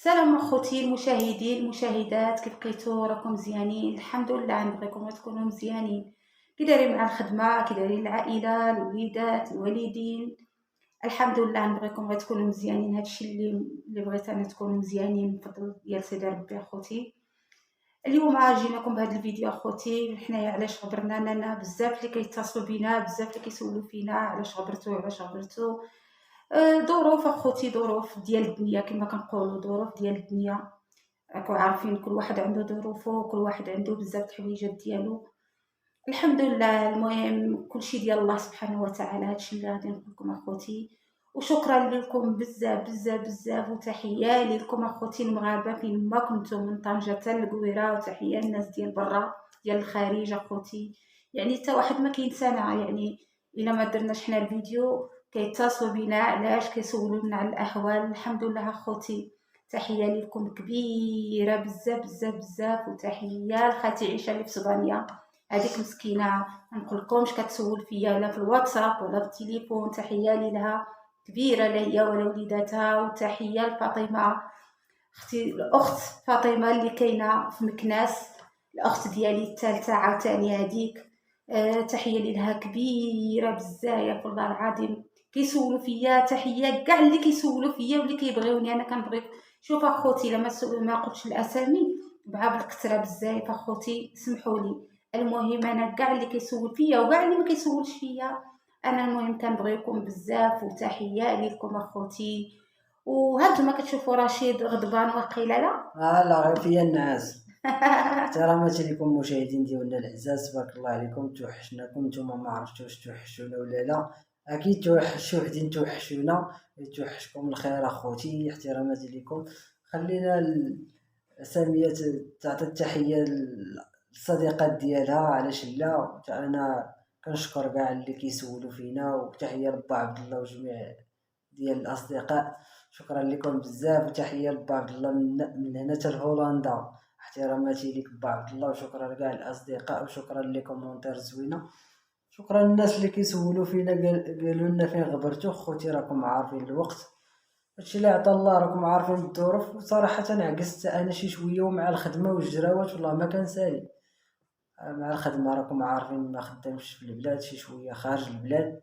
السلام اخوتي المشاهدين المشاهدات، كيف بقيتو؟ راكم مزيانين؟ الحمد لله، نبغيكم تكونوا مزيانين. كي دايرين مع الخدمه؟ كي دايرين العائله، الوليدات، الوالدين؟ الحمد لله، نبغيكم تكونوا مزيانين. هادشي اللي بغيت انا، تكونوا مزيانين بفضل ديال سيدي ربي. اخوتي اليوم جيناكم بهذا الفيديو اخوتي، حنايا علاش غبرنا لنا بزاف اللي كيتصلوا بينا، بزاف اللي كيسولوا فينا علاش غبرتوا علاش غبرتوا. ظروف اخوتي، ظروف ديال الدنيا كما كنقولوا، ظروف ديال الدنيا. راكو عارفين كل واحد عنده ظروفه، كل واحد عنده بزاف د الحويجات ديالو. الحمد لله، المهم كلشي ديال الله سبحانه وتعالى. هادشي اللي غادي نقول لكم اخوتي، وشكرا لكم بزاف بزاف بزاف، وتحيه لكم اخوتي المغاربه فين ما كنتم، من طنجه حتى للقويره، وتحيه للناس ديال برا ديال الخارج اخوتي. يعني حتى واحد ما كينسانا، يعني الا ما درناش حنا الفيديو كيتصلوا بينا، علاش كيسولونا على الاحوال. الحمد لله اخوتي، تحيه لكم كبيره بزاف بزاف بزاف، وتحيه لخالتي عيشه اللي في اسبانيا. هذيك مسكينه ما نقولكمش، كتسول فيا لا في الواتساب ولا في التليفون. تحيه ليها كبيره، لا هي ولا وليداتها. وتحيه لفاطمه، اختي الاخت فاطمه اللي كاينه في مكناس، الاخت ديالي الثالثه عاوتاني هذيك. تحيه لها كبيره بزاف والله العظيم. كيسولوا فيا، تحيه كاع اللي كيسولوا فيا واللي كيبغيوني، انا كنبغيك. شوف اخوتي، لما ما قلتش الاسامي مع بالكثره بزاف اخوتي، سمحوا لي. المهم انا كاع اللي كيسول فيا وكاع اللي ما كيسولش فيا، انا المهم كنبغيكم بزاف، وتحيه لكم اخوتي. وهانتوما كتشوفوا رشيد غضبان وقيل لا. لا، غير فيا الناس. احتراماتي لكم مشاهدين ديالنا العزاز، تبارك الله عليكم. توحشناكم، نتوما ما عرفتوش توحشونا ولا لا؟ اكيد توحشوا، وحدين توحشونا. توحشكم الخير اخوتي، احتراماتي لكم. خلينا سامية تعطي التحية للصديقات ديالها، علاش لا؟ انا كنشكر كاع اللي كيسولوا فينا، وتحية لبا عبد الله وجميع ديال الاصدقاء. شكرا لكم بزاف، وتحيه لبا عبد الله من هنا حتى لهولندا. احتراماتي ليك با عبد الله، وشكرا لكاع الاصدقاء، وشكرا لكم مونتير زوينه. شكرا للناس اللي كيسولوا فينا، قالوا لنا فين غبرتوا. خوتي راكم عارفين الوقت، هادشي اللي عطا الله، راكم عارفين الظروف. وصراحه عكست انا شي شويه، ومع الخدمه والجراوات والله ما كنسالي. مع الخدمه راكم عارفين ما خدامش في البلاد، شي شويه خارج البلاد.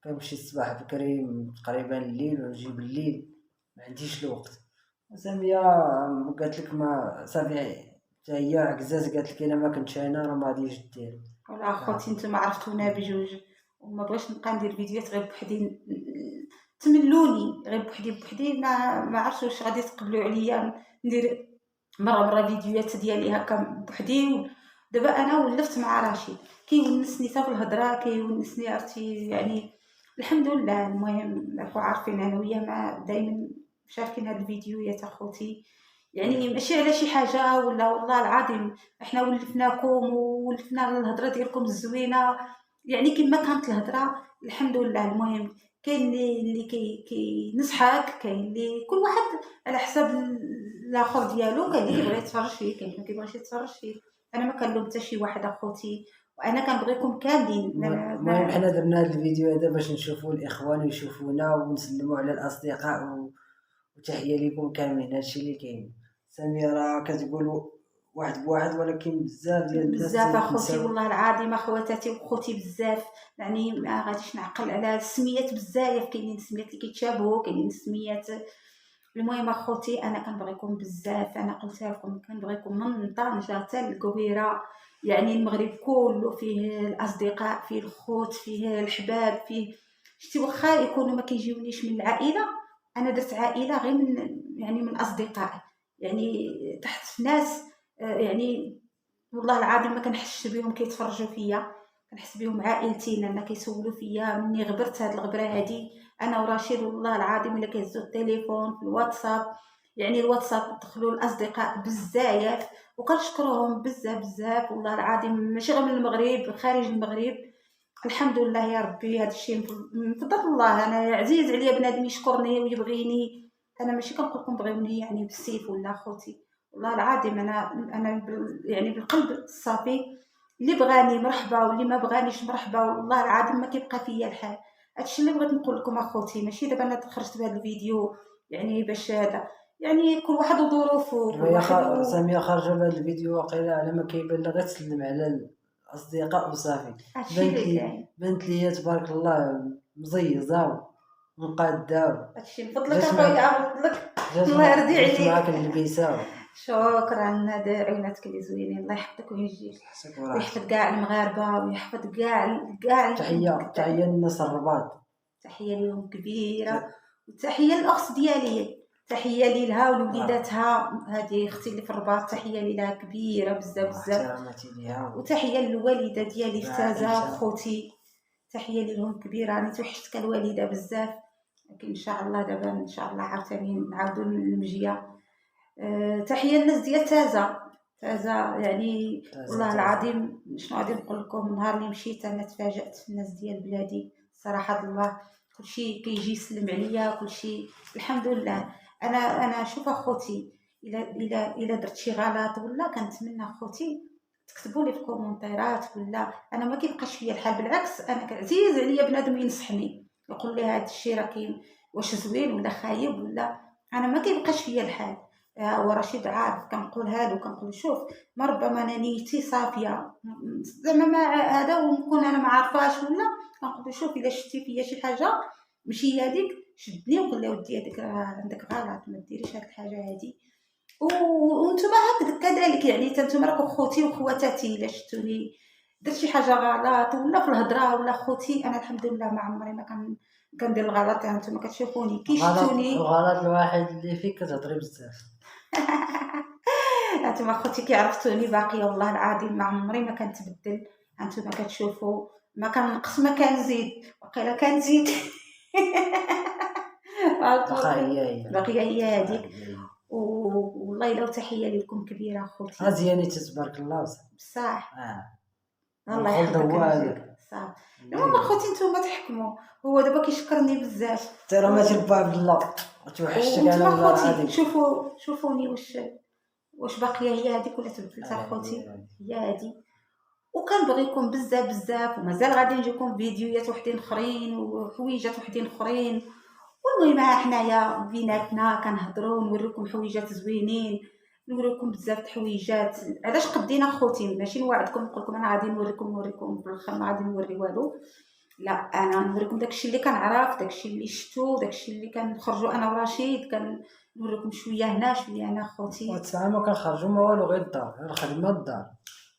كنمشي الصباح بكري تقريبا الليل، ونجي بالليل، ما عنديش الوقت. سامية قالت لك ما صافي، حتى هي عكزات، قالت لك الا ما كنتش انا راه ما غاديش دير. ولا اخوتي، نتوما عرفتونا بجوج، وما بغيتش نبقى ندير فيديوهات غير بوحدي. تملوني غير بوحدي ما عرفتش واش غادي تقبلوا عليا ندير مره فيديوهات ديالي هكا بوحدي. دابا انا ولفت مع رشيد، كيونسني حتى في الهضره، كيونسني عرفتي يعني. الحمد لله، المهم راكم عارفين انا وياه ما دائما مشاركين هاد الفيديوهات اخوتي. يعني ماشي على شي حاجه، ولا والله العظيم احنا ولفناكم وولفنا الهضره ديالكم الزوينه، يعني كما كانت الهضره. الحمد لله، المهم كاين اللي كينصحك، كاين اللي كل واحد على حساب الاخر ديالو، كاين اللي كيبغي يتفرج فيه، كاين اللي ما كيبغيش يتفرج فيه. انا ما كنلوم حتى شي واحد اخوتي، وانا كنبغيكم كاملين. المهم حنا درنا هذا الفيديو هذا باش نشوفوا الاخوان يشوفونا، ونسلموا على الاصدقاء وتحيه لكم كاملين. هادشي اللي كاين. سامية راه كتقول واحد بواحد، ولكن بزاف ديال الناس بزاف اخوتي تنساو. والله العظيم، اخواتاتي وخوتي بزاف. يعني ما غاديش نعقل على السميات بزاف، كاينين سميات اللي كيتشابهوا، كاينين سميات. المهم اخوتي، انا كنبغيكم بزاف، انا قلتها لكم كنبغيكم من طنجه حتى للقويره. يعني المغرب كله فيه الاصدقاء، فيه الخوت، فيه الحباب، فيه شتي. واخا يكونوا ما كيجيونيش من العائله، انا درت عائله غير من يعني من اصدقائي، يعني تحت ناس. يعني والله العظيم ما كنحسش بهم كيتفرجوا فيا، كنحس بهم عائلتي، لان كيسولوا فيا مني غبرت هاد الغبره هادي. انا ورشيد والله العظيم الا كيهزوا التليفون في الواتساب، يعني الواتساب دخلوا الاصدقاء بزاف، وكنشكرهم بزاف بزاف والله العظيم، ماشي غير من المغرب، خارج المغرب. الحمد لله يا ربي، هذا الشيء من فضل الله. انا عزيز عليا بنادم يشكرني ويبغيني، انا ماشي كنقول لكم بغيوني يعني بالسيف ولا اخوتي. والله العظيم انا يعني بالقلب الصافي. اللي بغاني مرحبا، واللي ما بغانيش مرحبا، والله العظيم ما كيبقى فيا الحال. هادشي اللي بغيت نقول لكم اخوتي. ماشي دابا انا خرجت بهذا الفيديو يعني باش هذا، يعني كل واحد وظروفه، كل واحد سامية خارجة بهذا الفيديو واقيلا على ما كيبان لها غير تسلم على الأصدقاء وصافي. هادشي اللي كاين. بانت ليا تبارك الله مزيزة ومقادة. هادشي من فضلك اخويا، من فضلك، الله يرضي جات معاك عليك. اللبسة. شكرا، هاد عيوناتك اللي زوينين، الله يحفظك ويجيك ويحفظ كاع المغاربه ويحفظ كاع تحية للناس الرباط، تحيه ليهم كبيره، وتحيه للاخت ديالي، تحيه ليها ولوليداتها، هذه اختي اللي في الرباط، تحيه ليها كبيره بزاف بزاف، وتحيه للوالده ديالي فتازه خوتي، تحيه لهم كبيره. راني توحشتك الوالده بزاف، لكن ان شاء الله دابا ان شاء الله عاوتاني نعاودو للمجيه. تحيه للناس ديال تازه يعني والله العظيم شنو غادي نقول لكم، نهار اللي مشيت انا تفاجأت في الناس ديال بلادي صراحه الله، كلشي كيجي يسلم عليا، كلشي الحمد لله. انا شوف اخوتي، الا درت شي غلط ولا كنتمنى اخوتي تكتبوا لي في الكومونتيرات، ولا انا ما كيبقاش فيا الحال، بالعكس انا عزيز عليا بنادم ينصحني يقول لي هذا الشيء راه كاين واش زوين ولا خايب، ولا انا ما كيبقاش فيا الحال. ورشيد عارف كنقولها له، كنقول شوف ما ربما انا نيتي صافيه زعما ما هذا، ونكون انا ما عارفاش، ولا كنقول شوف الا شفتي فيا شي حاجه ماشي هذيك شدني وقول لي ودي هذيك راه عندك غلط، ما ديريش هاد الحاجه هادي. وانتم هكذا كذلك، يعني نتوما راكم خوتي وخواتاتي، الا شفتوني درت شي حاجه غلط ولا في الهضره ولا خوتي، انا الحمد لله ما عمري ما كندير الغلط. يعني نتوما كتشوفوني كي شفتوني الغلط الواحد اللي فيك كتهضري بزاف. هانتوما خوتي كيعرفتوني باقيه والله العظيم ما عمري ما كنتبدل، هانتوما كتشوفوا ما كنقص ما كنزيد، وقيلا كنزيد. باقيه هي هذيك. والله الا تحيه لكم كبيره خوتي. مزيانه تبارك الله بصح. الله يحفظك. صح. المهم خوتي نتوما تحكموا، هو دابا كيشكرني بزاف. ترى ما تبع بالله توحشتك انا والله العظيم. شوفوني واش باقيه هي هذيك ولا تبدلت اخوتي، هي هذه. وكنبغيكم بزاف بزاف، ومازال غادي نجيكم فيديوهات وحدين اخرين وحويجات وحدين اخرين. والمهم حنايا بيناتنا كنهضروا نوريكم حويجات زوينين، نوريكم بزاف د الحويجات. علاش قدينا خوتي، ماشي نوعدكم نقول لكم انا غادي نوريكم في الاخر ما غادي نوري والو، لا انا نوريكم داكشي اللي كنعرف، داكشي اللي شفتو، داكشي اللي كنخرجوا انا ورشيد، كنوريكم شويه هنا شويه هنا خوتي. وتسعه ما كنخرجوا ما والو، غير الدار، غير الخدمه الدار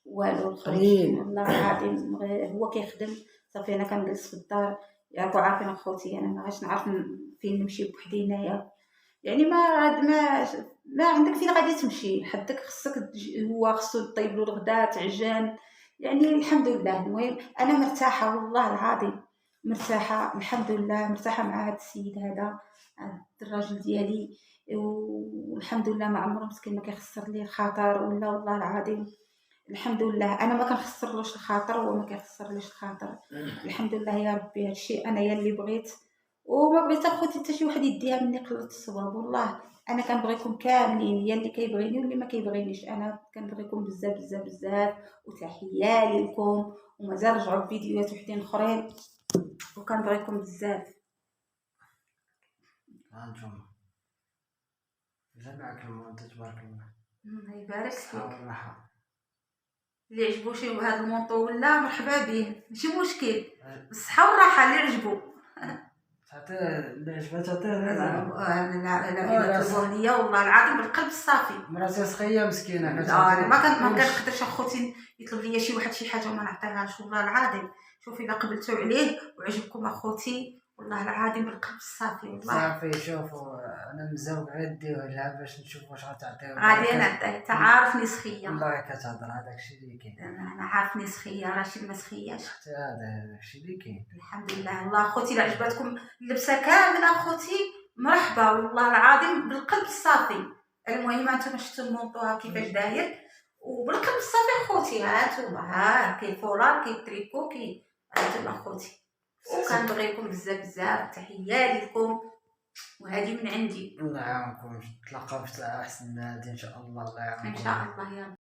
والو قليل والله العظيم، هو كيخدم صافي انا كنجلس في الدار. راكو عارفين اخوتي انا ما غاش نعرف فين نمشي بوحدي هنايا، يعني ما عندك فين غادي تمشي، حدك خصك هو خصو طيب له الغدا تعجن، يعني الحمد لله. المهم انا مرتاحه والله العظيم، مرتاحه الحمد لله، مرتاحه مع هذا السيد هذا، هذا الراجل ديالي، والحمد لله ما عمره مسكين ما كيخسر لي الخاطر، ولا والله العظيم الحمد لله انا ما كنخسرلوش الخاطر وهو ما كيخسرليش الخاطر. الحمد لله يا ربي، هادشي انا يا اللي بغيت، وما بغيت اخوتي حتى شي واحد يديها مني قلة الصواب. والله انا كنبغيكم كاملين، يا اللي كيبغيني واللي ما كيبغينيش، انا كنبغيكم بزاف بزاف بزاف، وتحيه لكم، ومازال رجعوا فيديوهات وحدين اخرين، وكنبغيكم بزاف. هانتوما جمعك المونتاج تبارك الله يبارك فيك. اللي عجبو شي هذا المونطو ولا مرحبا به، ماشي مشكل، بالصحه والراحه اللي عجبو تعطيه اللي عجبها تعطيه. لا طلبوه ليا والله العظيم بالقلب الصافي. مراتي سخيه مسكينه انا ما كنقدرش اخوتي يطلب ليا شي واحد شي حاجه وما نعطيهاش والله العظيم. شوفي الا قبلتوا عليه وعجبكم اخوتي والله العظيم بالقلب الصافي والله صافي. شوفوا انا مزوق غديوه لها باش نشوف واش غتعطيه. غادي نعطيه، انت عارفني سخيه والله كتهضر، هذاك الشيء اللي كاين، انا عارفني سخيه راشد ما سخياش، حتى هذا الشيء اللي كاين. الحمد لله. والله اخوتي الا عجبتكم اللبسه كامله اخوتي مرحبا والله العظيم بالقلب الصافي. المهم انتم شفتوا المونطو كيفاش داير وبالقلب الصافي اخوتي، ها انتم ها كاين فولار كاين تريكو كاين، انتم اخوتي وكنبغيكم بزاف بزاف. تحيه لكم وهذه من عندي. الله يعاونكم، تلقاو في احسن نادي ان شاء الله. الله يعاونكم ان شاء الله يا رب.